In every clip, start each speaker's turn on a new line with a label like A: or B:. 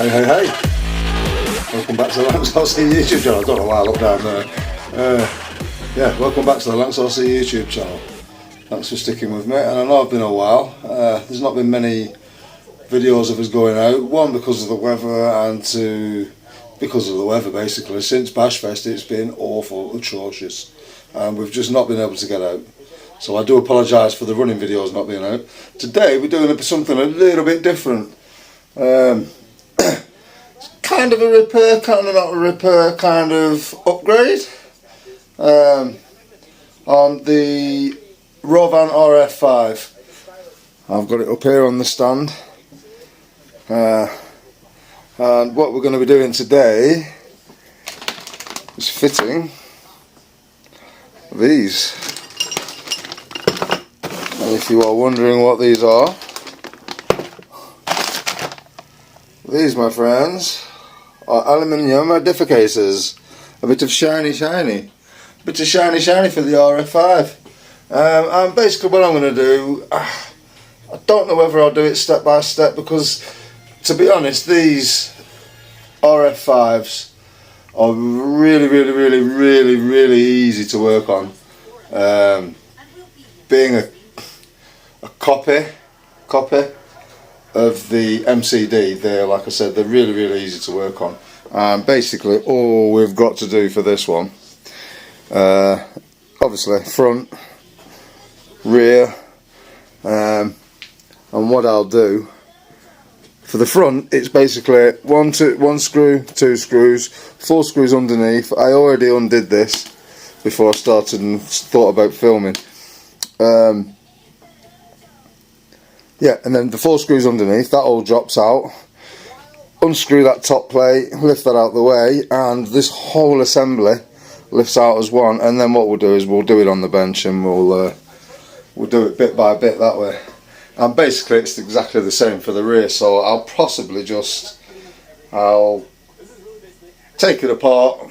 A: Hey, welcome back to the Lance RC YouTube channel. I don't know why I looked down there. Yeah, welcome back to the Lance RC YouTube channel. Thanks for sticking with me, and I know I've been a while. There's not been many videos of us going out, one because of the weather and two because of the weather basically. Since Bashfest it's been awful, atrocious, and we've just not been able to get out. So I do apologise for the running videos not being out. Today we're doing something a little bit different. Kind of a repair, kind of not a repair, kind of upgrade on the Rovan RF5. I've got it up here on the stand, and what we're going to be doing today is fitting these. And if you are wondering what these are, these, my friends, are aluminium diffcases. A bit of shiny for the RF5. And basically what I'm going to do, I don't know whether I'll do it step by step, because to be honest these RF5s are really easy to work on. Being a copy of the MCD, they're, like I said, they're really easy to work on. And basically all we've got to do for this one, obviously front, rear, and what I'll do for the front, it's basically one screw, two screws, 4 screws underneath. I already undid this before I started and thought about filming. Yeah, and then the 4 screws underneath, that all drops out. Unscrew that top plate, lift that out of the way, and this whole assembly lifts out as one. And then what we'll do is we'll do it on the bench, and we'll do it bit by bit that way. And basically it's exactly the same for the rear, so I'll possibly I'll take it apart.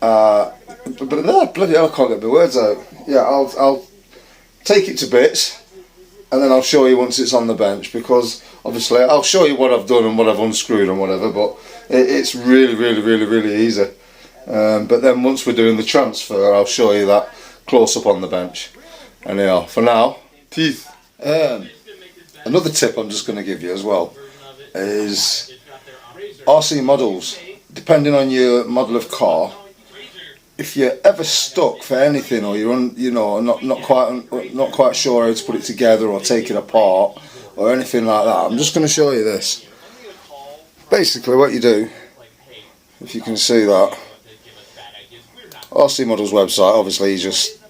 A: Bloody hell, I can't get my words out. Yeah, I'll take it to bits, and then I'll show you once it's on the bench, because obviously I'll show you what I've done and what I've unscrewed and whatever, but it's really easy. But then once we're doing the transfer, I'll show you that close up on the bench. Anyhow, for now, teeth. Another tip I'm just going to give you as well is RC models. Depending on your model of car, if you're ever stuck for anything, or you're not quite sure how to put it together or take it apart or anything like that, I'm just going to show you this. Basically what you do, if you can see that, RC Models website, obviously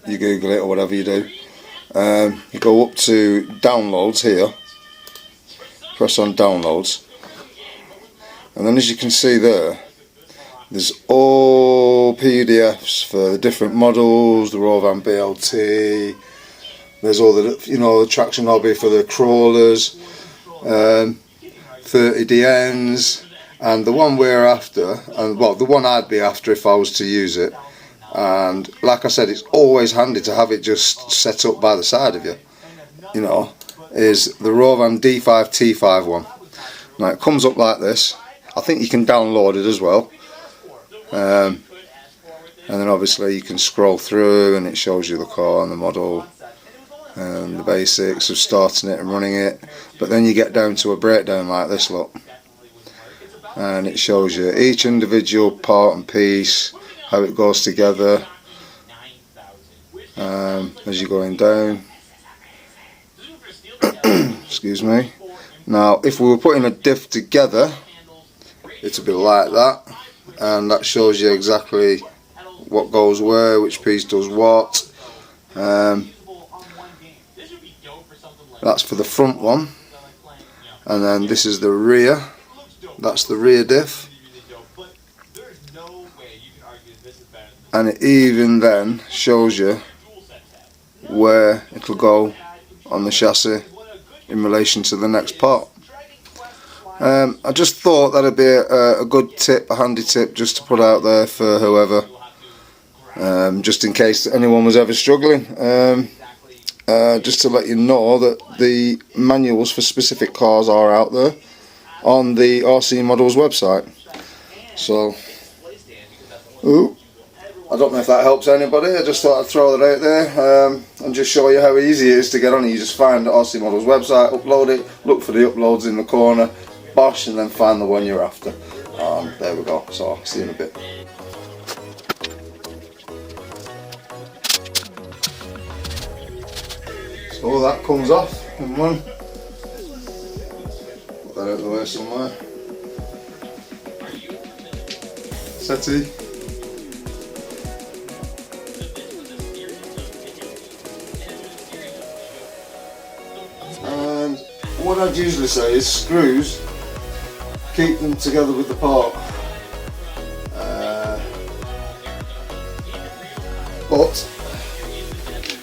A: you Google it or whatever you do, you go up to downloads here, press on downloads, and then as you can see there's all PDFs for the different models, the Rovan BLT, there's all the, the traction hobby for the crawlers, 30DNs, and the one we're after, and well, the one I'd be after if I was to use it. And like I said, it's always handy to have it just set up by the side of you, is the Rovan D5T5 one. Now it comes up like this. I think you can download it as well. And then obviously you can scroll through and it shows you the car and the model and the basics of starting it and running it. But then you get down to a breakdown like this, look, and it shows you each individual part and piece, how it goes together as you're going down. Excuse me. Now if we were putting a diff together, it would be like that, and that shows you exactly what goes where, which piece does what. That's for the front one, and then this is the rear. That's the rear diff, and it even then shows you where it'll go on the chassis in relation to the next part. I just thought that'd be a good tip, a handy tip just to put out there for whoever, just in case anyone was ever struggling. Just to let you know that the manuals for specific cars are out there. on the RC Models website. So, ooh, I don't know if that helps anybody. I just thought I'd throw that out there and just show you how easy it is to get on. You just find the RC Models website, upload it, look for the uploads in the corner, bosh, and then find the one you're after. There we go. So I'll see you in a bit. So that comes off in one. Put that out of the way somewhere. Settee. And what I'd usually say is screws, keep them together with the part. But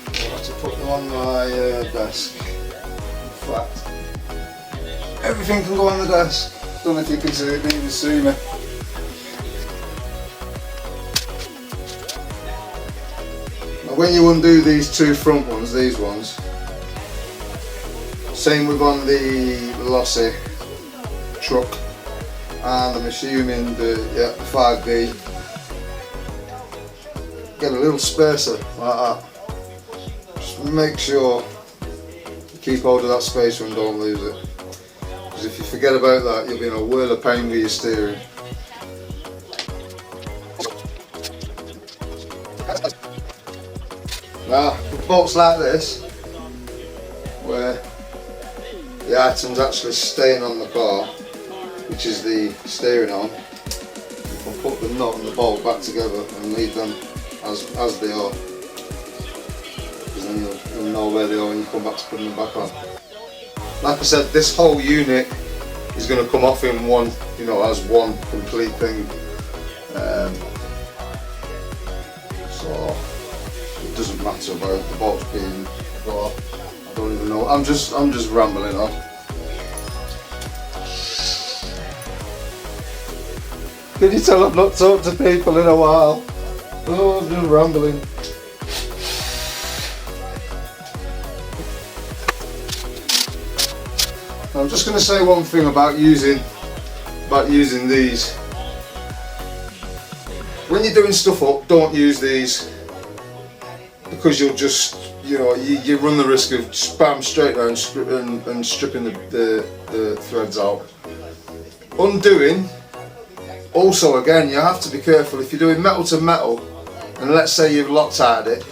A: I'll have to put them on my desk. In fact, everything can go on the desk. Don't know if you can see it, but you can see me. Now when you undo these two front ones, these ones, same with on the Lossy truck, and I'm assuming the 5B, get a little spacer like that. Just make sure you keep hold of that spacer and don't lose it, because if you forget about that, you'll be in a whirl of pain with your steering. Now, with bolts like this, where the item's actually staying on the car, which is the steering arm, you can put the nut and the bolt back together and leave them as they are, because then you'll know where they are when you come back to putting them back on. Like I said, this whole unit is going to come off in one, as one complete thing. So it doesn't matter about the bolts being got off. I don't even know. I'm just rambling on. Can you tell I've not talked to people in a while? Oh, I'm just rambling. I'm just going to say one thing about using these. When you're doing stuff up, don't use these, because you'll just, you run the risk of spam straight down and stripping the threads out. Undoing, also again, you have to be careful if you're doing metal to metal, and let's say you've Loctited it.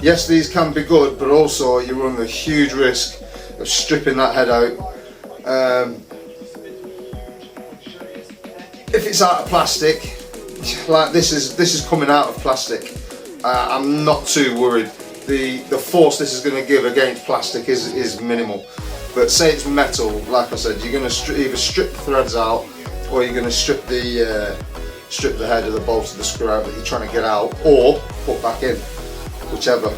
A: Yes, these can be good, but also you run a huge risk of stripping that head out. If it's out of plastic, like this is coming out of plastic, I'm not too worried. The force this is going to give against plastic is minimal. But say it's metal, like I said, you're going to either strip the threads out, or you're going to strip the head of the bolt of the screw out that you're trying to get out, or put back in, whichever.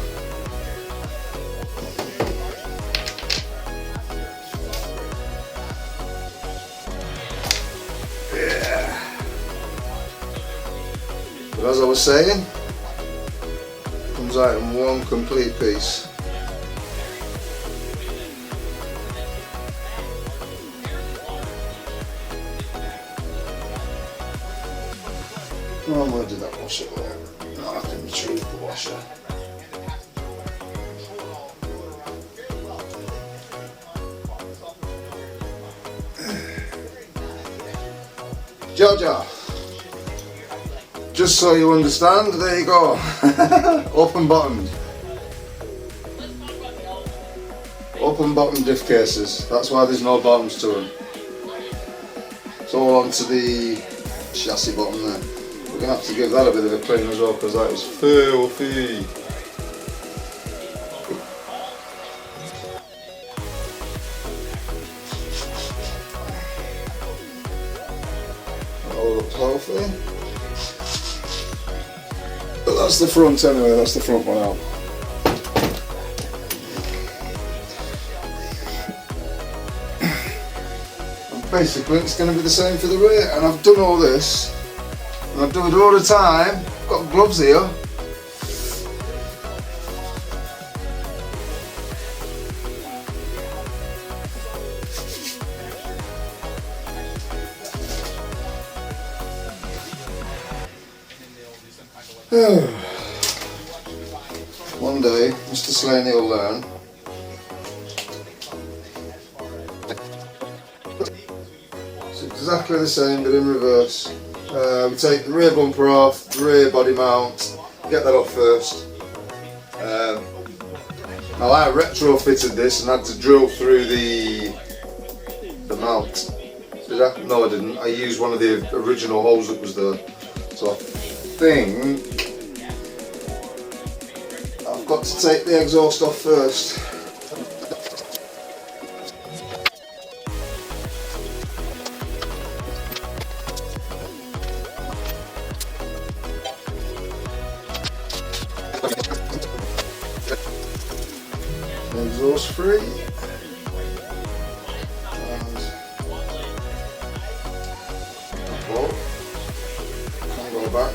A: But as I was saying, it comes out in one complete piece. Oh, where did that washer go? No, I can retrieve the washer. Georgia. Just so you understand, there you go. Open bottomed. Open bottom diff cases. That's why there's no bottoms to them. It's all onto the chassis bottom there. We're going to have to give that a bit of a clean as well, because that is filthy. All looks healthy. But that's the front anyway, that's the front one out. And basically it's going to be the same for the rear, and I've done all this, and I do it all the time. I've got gloves here. One day, Mr. Slaney will learn. It's exactly the same, but in reverse. We take the rear bumper off, the rear body mount, get that off first. Now I retrofitted this and had to drill through the mount. Did I? No, I didn't. I used one of the original holes that was there. So I think I've got to take the exhaust off first. Exhaust free. Can't go back.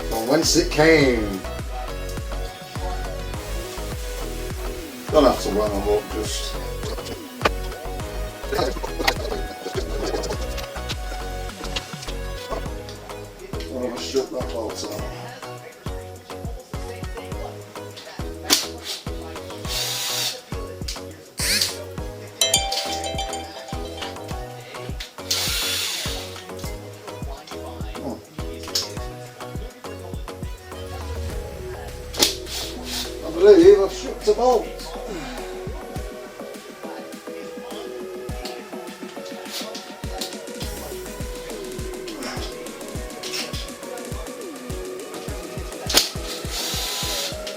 A: From whence it came. Don't have to run them up, just. I'm going to strip that bolt out. I believe I've stripped the bolt.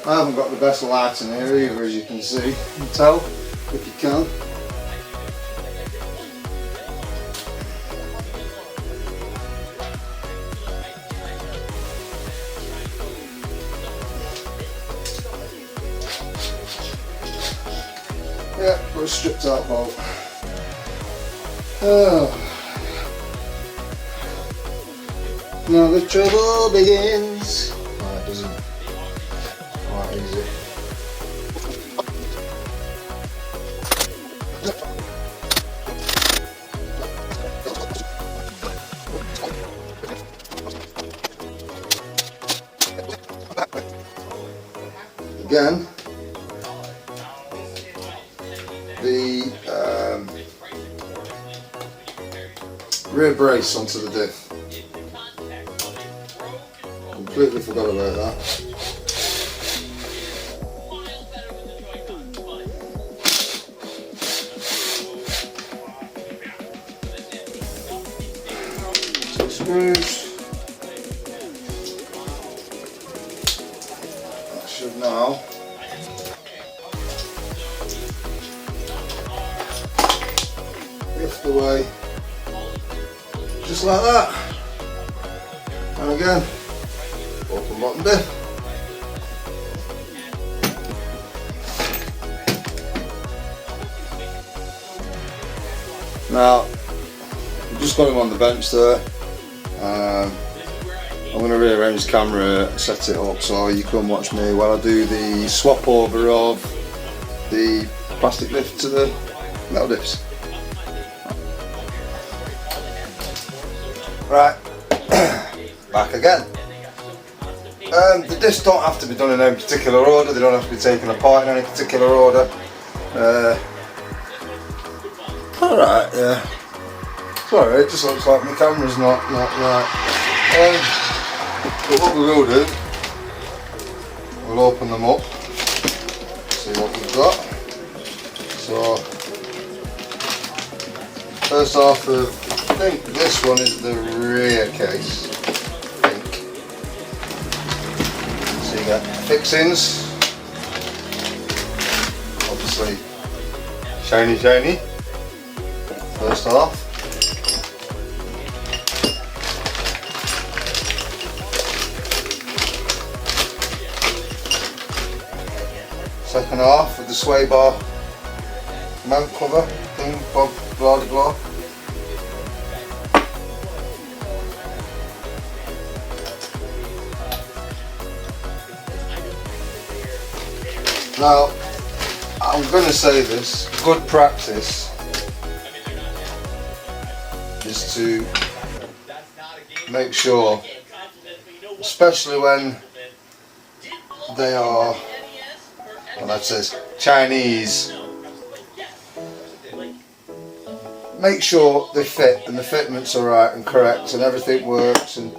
A: I haven't got the best light in here either, as you can see. You can tell if you can. Yeah, got a stripped out bolt. Oh. Now the trouble begins. Oh, it doesn't. Quite easy. Again, the rear brace onto the diff. Completely forgot about that. Two screws. That should now lift away just like that. And again, open bottom diff. Now, I've just got him on the bench there. I'm going to rearrange the camera, set it up so you can watch me while I do the swap over of the plastic lift to the metal diffs. Right, back again. The diffs don't have to be done in any particular order, they don't have to be taken apart in any particular order. Alright, yeah. It's alright, it just looks like my camera's not right. But what we will do, we'll open them up, see what we've got. So, first off, I think this one is the rear case. I think. So you get fixings, obviously shiny. First off. Second half with the sway bar mount cover thing, blah blah. Now, I'm going to say this, good practice is to make sure, especially when they are, well, that says Chinese, make sure they fit and the fitments are right and correct and everything works, and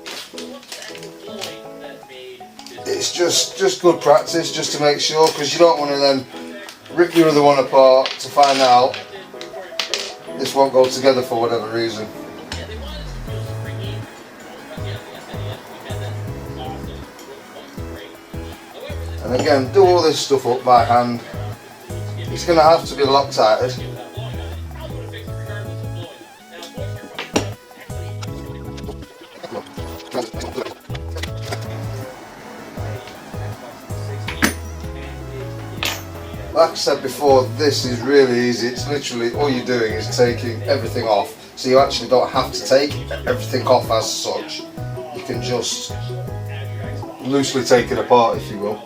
A: it's just good practice just to make sure, because you don't want to then rip your other one apart to find out this won't go together for whatever reason. And again, do all this stuff up by hand. It's going to have to be Loctited. Like I said before, this is really easy. It's literally all you're doing is taking everything off. So you actually don't have to take everything off as such. You can just loosely take it apart, if you will.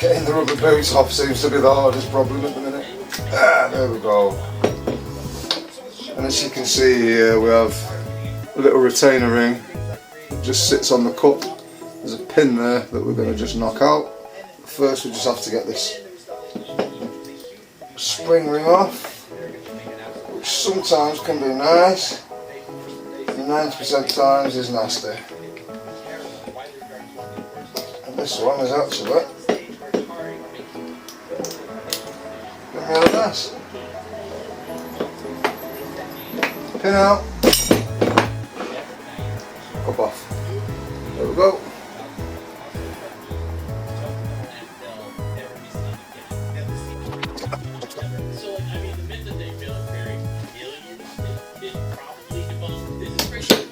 A: Getting the rubber boots off seems to be the hardest problem at the minute. There we go. And as you can see here, we have a little retainer ring that just sits on the cup. There's a pin there that we're going to just knock out. First we just have to get this spring ring off, which sometimes can be nice, and 90% of times is nasty. And this one is actually really nice. Pin out, cup off. There we go.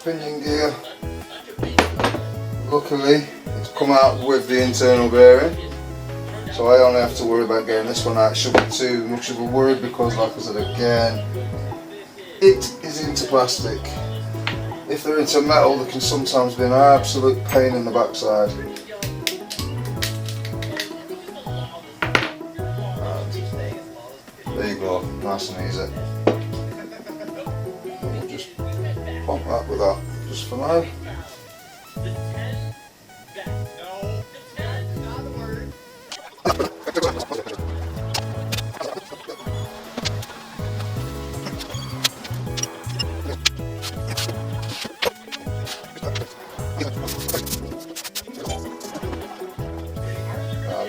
A: Pinion gear. Luckily, it's come out with the internal bearing. So I only have to worry about getting this one out. It shouldn't be too much of a worry because, like I said again, it is into plastic. If they're into metal, they can sometimes be an absolute pain in the backside. And there you go, nice and easy. And we'll just pop that with that just for now.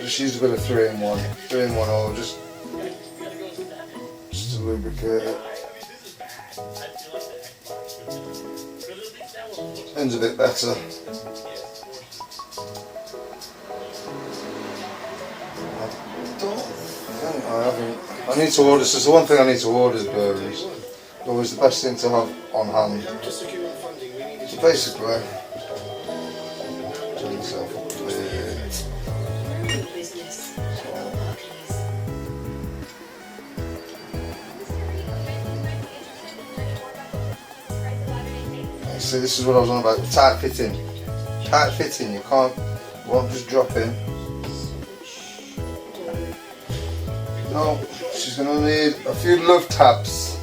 A: Just use a bit of 3-in-1 oil just to lubricate it. Ends a bit better. I haven't. I need to order. So the one thing I need to order is bearings. Always the best thing to have on hand. So basically, turn yourself up to here. See, this is what I was on about, tight fitting. Tight fitting, you won't just drop in. No, she's going to need a few love taps.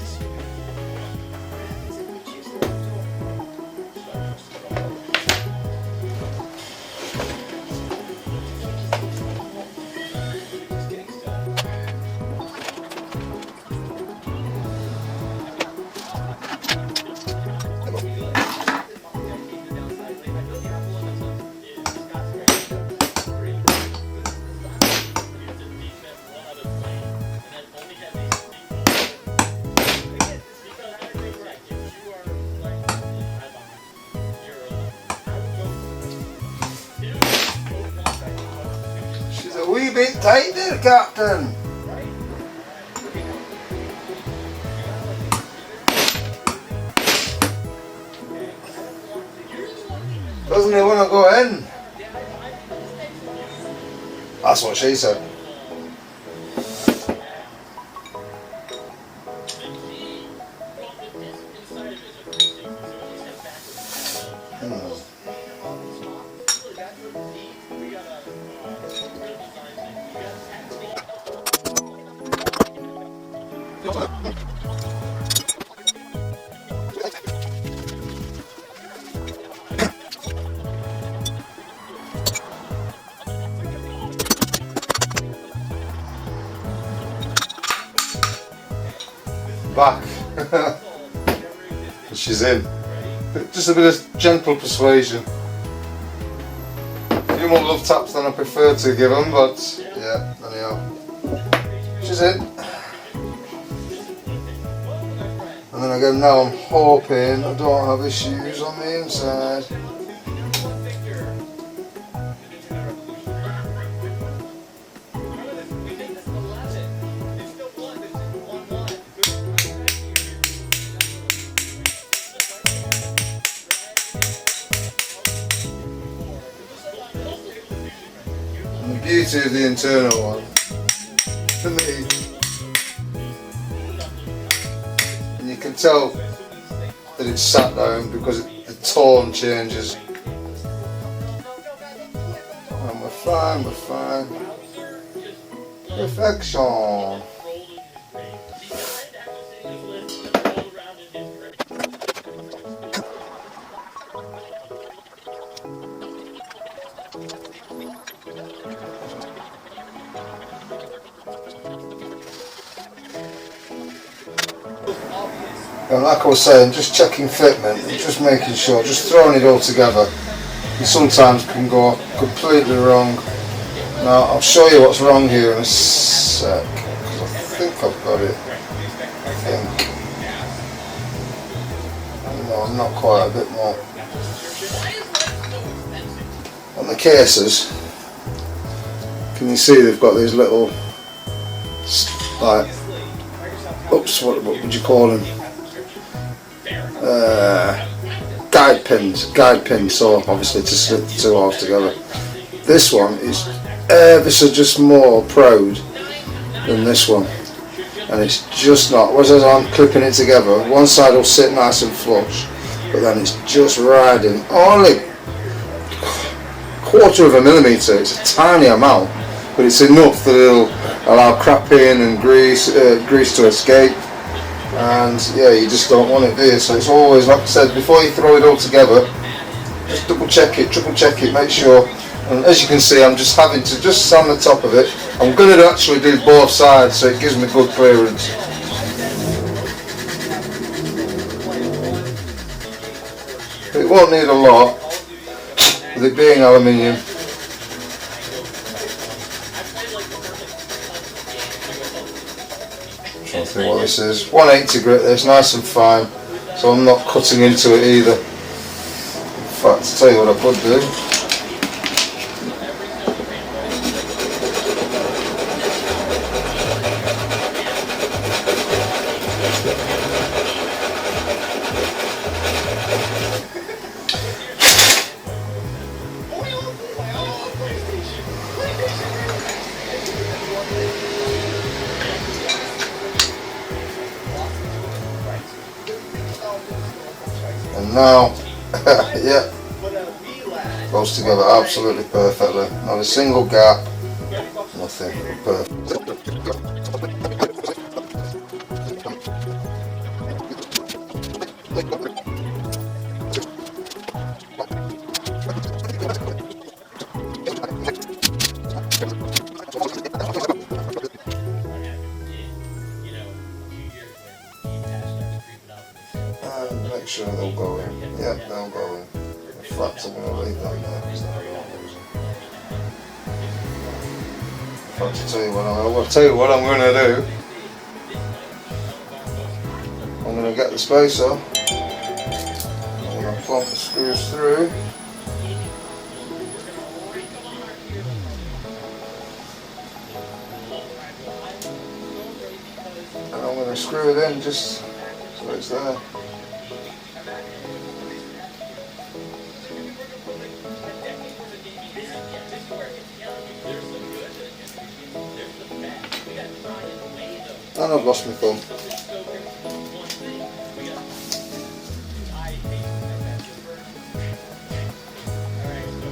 A: A wee bit tight there, Captain. Doesn't he want to go in? That's what she said. and she's in. But just a bit of gentle persuasion. A few more love taps than I prefer to give them, but yeah, anyhow. She's in. And then again, now I'm hoping I don't have issues on the inside. And the beauty of the internal one, for me, and you can tell that it's sat down because the tone changes. And we're fine, we're fine. Perfection. And like I was saying, just checking fitment and just making sure, just throwing it all together. You sometimes can go completely wrong. Now I'll show you what's wrong here in a sec, because I think I've got it. I think. No, not quite, a bit more. On the cases, can you see they've got these little, like, oops, what would you call them? Guide pins, so obviously to slip the two halves together. This one is ever so just more proud than this one, and it's just not, as I'm clipping it together, one side will sit nice and flush, but then it's just riding only 1/4 millimetre. It's a tiny amount, but it's enough that it'll allow crapping and grease to escape. And yeah, you just don't want it there. So it's always, like I said, before you throw it all together, just double check it, triple check it, make sure. And as you can see, I'm just having to just sand the top of it. I'm going to actually do both sides so it gives me good clearance. But it won't need a lot, with it being aluminium. I think what this is, 180 grit, this nice and fine, so I'm not cutting into it either. In fact, to tell you what I could do, and now, yeah, goes together absolutely perfectly. Not a single gap, nothing, perfect. And make sure they'll go in. Yeah, they'll go in. In fact, I'm going to leave them there because then I don't lose them. In fact, I'll tell you what I'm going to do. I'm going to get the spacer. I'm going to plump the screws through. And I'm going to screw it in just so it's there. And I've lost my thumb.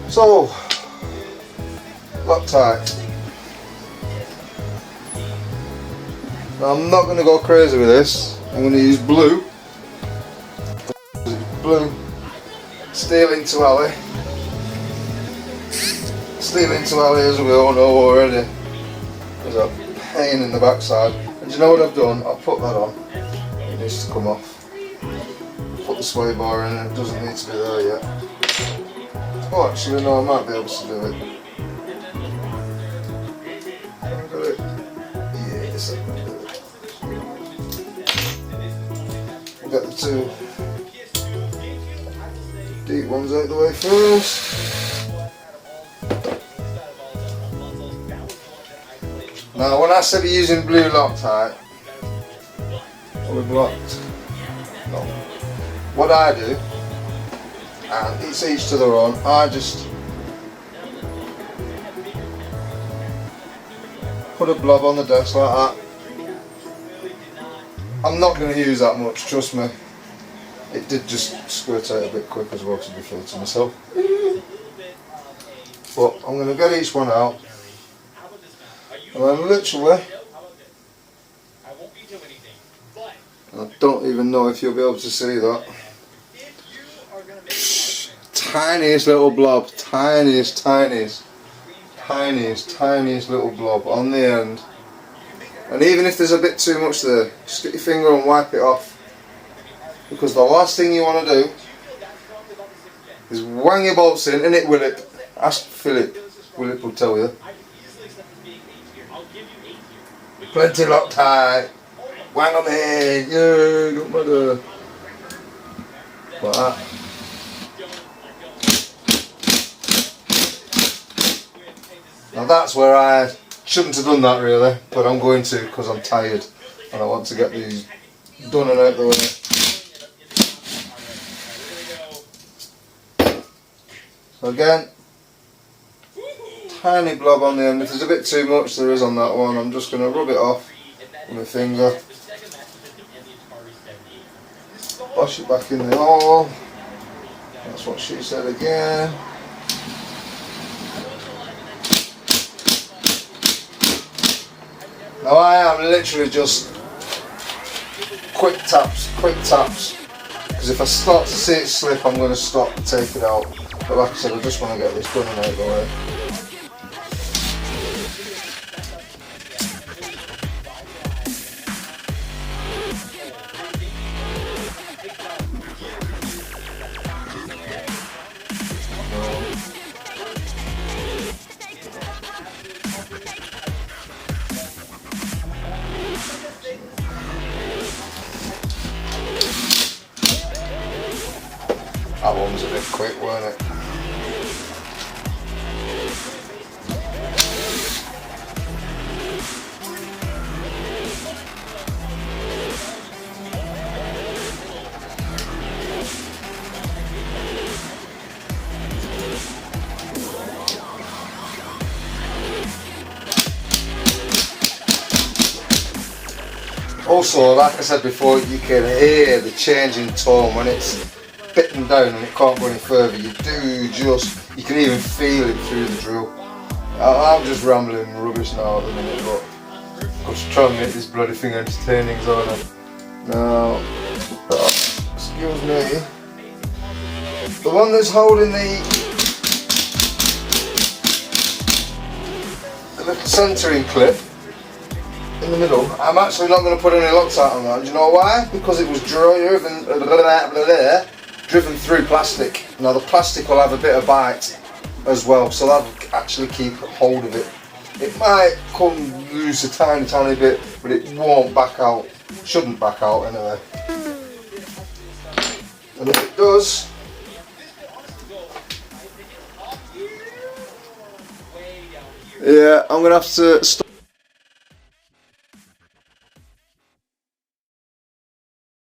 A: So, Loctite. Now I'm not going to go crazy with this. I'm going to use blue. Blue. Steel into alley. Steel into alley, as we all know already, there's a pain in the backside. And do you know what I've done? I'll put that on. It needs to come off. put the sway bar in and it doesn't need to be there yet. Oh, actually no, I might be able to do it. I've got it. Yes, I can do it. We'll get the two deep ones out the way first. Now when I said we're using blue Loctite, with locked, no. What I do, and it's each to their own, I just put a blob on the desk like that. I'm not going to use that much, trust me. It did just squirt out a bit quick as well, to be fair to myself. But I'm going to get each one out. And then literally, I don't even know if you'll be able to see that. Tiniest little blob, tiniest little blob on the end. And even if there's a bit too much there, just get your finger and wipe it off. Because the last thing you want to do is wang your bolts in, and it will it. Ask Philip, Philip will tell you. Plenty Loctite. Wang them in, yeah, don't matter. Like that. Now that's where I shouldn't have done that really, but I'm going to because I'm tired and I want to get these done and out the way. So again, tiny blob on the end. If there's a bit too much there is on that one, I'm just going to rub it off with my finger. Wash it back in the hole. That's what she said again. Now I am literally just quick taps. Because if I start to see it slip, I'm going to stop and take it out. But like I said, I just want to get this done and out of the way. That one was a bit quick, weren't it? Also, like I said before, you can hear the change in tone when it's bitten down and it can't go any further. You can even feel it through the drill. I'm just rambling rubbish now at the minute, but I'm just trying to make this bloody thing entertaining, so now, excuse me, the one that's holding the little centering clip in the middle, I'm actually not going to put any Loctite on that. Do you know why? Because it was driven through plastic. Now the plastic will have a bit of bite as well, so that'll actually keep hold of it. It might come loose a tiny bit, but it won't back out. Shouldn't back out anyway. And if it does, yeah, I'm going to have to stop.